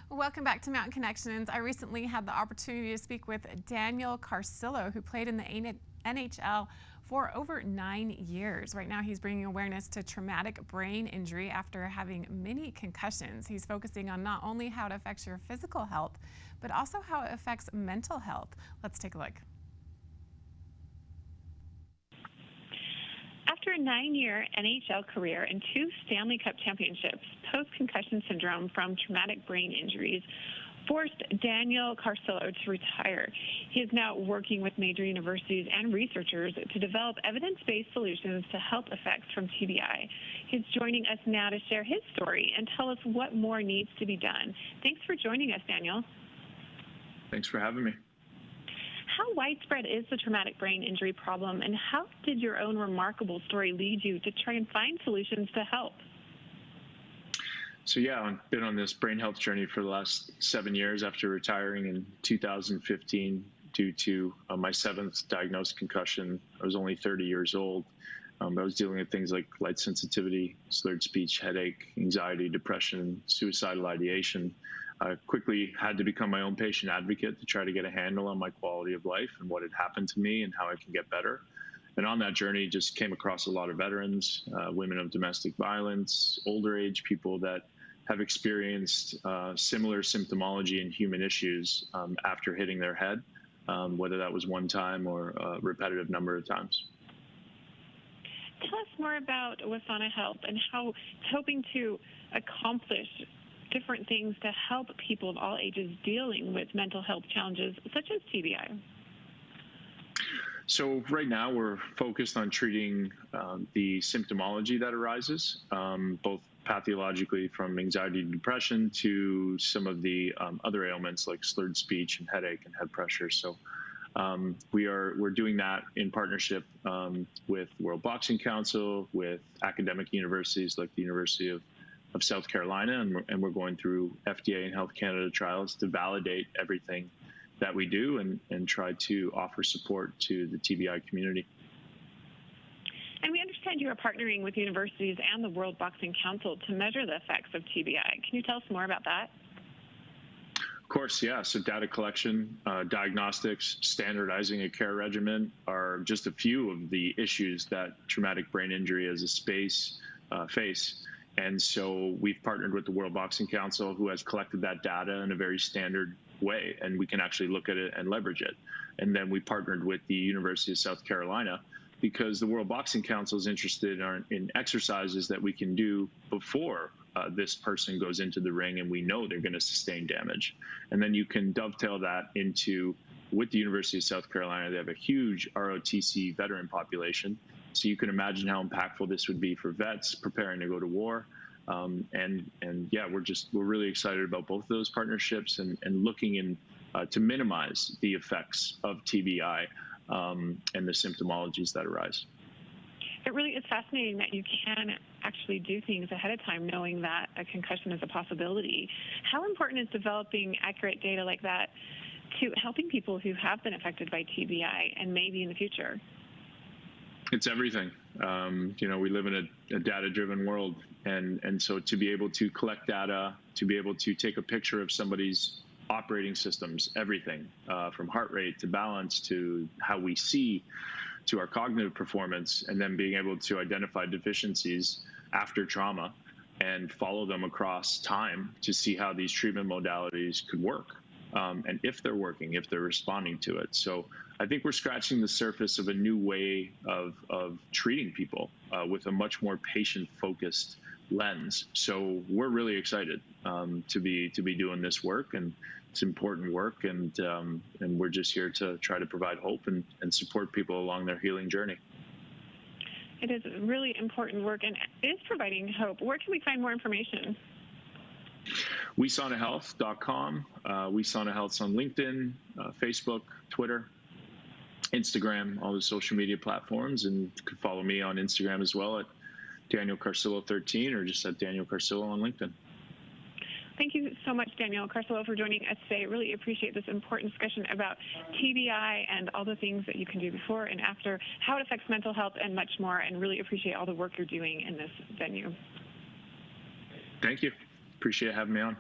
Welcome back to Mountain Connections. I recently had the opportunity to speak with Daniel Carcillo, who played in the NHL for over 9 years. Right now, he's bringing awareness to traumatic brain injury after having many concussions. He's focusing on not only how it affects your physical health, but also how it affects mental health. Let's take a look. After a 9-year NHL career and 2 Stanley Cup championships, post-concussion syndrome from traumatic brain injuries forced Daniel Carcillo to retire. He is now working with major universities and researchers to develop evidence-based solutions to health effects from TBI. He's joining us now to share his story and tell us what more needs to be done. Thanks for joining us, Daniel. Thanks for having me. How widespread is the traumatic brain injury problem, and how did your own remarkable story lead you to try and find solutions to help? So yeah, I've been on this brain health journey for the last 7 years after retiring in 2015 due to my 7th diagnosed concussion. I was only 30 years old. I was dealing with things like light sensitivity, slurred speech, headache, anxiety, depression, suicidal ideation. I quickly had to become my own patient advocate to try to get a handle on my quality of life and what had happened to me and how I can get better. And on that journey, just came across a lot of veterans, women of domestic violence, older age people that have experienced similar symptomology and human issues after hitting their head, whether that was one time or a repetitive number of times. Tell us more about Wasana Health and how it's hoping to accomplish different things to help people of all ages dealing with mental health challenges such as TBI. So right now we're focused on treating the symptomology that arises, both pathologically from anxiety and depression to some of the other ailments like slurred speech and headache and head pressure. So we're doing that in partnership with the World Boxing Council, with academic universities like the University of South Carolina, and we're going through FDA and Health Canada trials to validate everything that we do and try to offer support to the TBI community. And we understand you are partnering with universities and the World Boxing Council to measure the effects of TBI. Can you tell us more about that? Of course, yeah. So data collection, diagnostics, standardizing a care regimen are just a few of the issues that traumatic brain injury as a space face. And so we've partnered with the World Boxing Council, who has collected that data in a very standard way, and we can actually look at it and leverage it. And then we partnered with the University of South Carolina because the World Boxing Council is interested in exercises that we can do before this person goes into the ring and we know they're going to sustain damage. And then you can dovetail that into, with the University of South Carolina, they have a huge ROTC veteran population. So you can imagine how impactful this would be for vets preparing to go to war. And yeah, we're really excited about both of those partnerships and looking to minimize the effects of TBI and the symptomologies that arise. It really is fascinating that you can actually do things ahead of time knowing that a concussion is a possibility. How important is developing accurate data like that to helping people who have been affected by TBI and maybe in the future? It's everything. We live in a data-driven world, and so to be able to collect data, to be able to take a picture of somebody's operating systems, everything from heart rate to balance to how we see to our cognitive performance, and then being able to identify deficiencies after trauma and follow them across time to see how these treatment modalities could work. And if they're working, if they're responding to it. So I think we're scratching the surface of a new way of treating people with a much more patient-focused lens. So we're really excited to be doing this work, and it's important work, and we're just here to try to provide hope and support people along their healing journey. It is really important work and is providing hope. Where can we find more information? WeSanaHealth.com. WeSana Health's on LinkedIn, Facebook, Twitter, Instagram, all the social media platforms, and you can follow me on Instagram as well at Daniel Carcillo 13 or just at Daniel Carcillo on LinkedIn. Thank you so much, Daniel Carcillo, for joining us today. Really appreciate this important discussion about TBI and all the things that you can do before and after, how it affects mental health, and much more, and really appreciate all the work you're doing in this venue. Thank you. Appreciate having me on.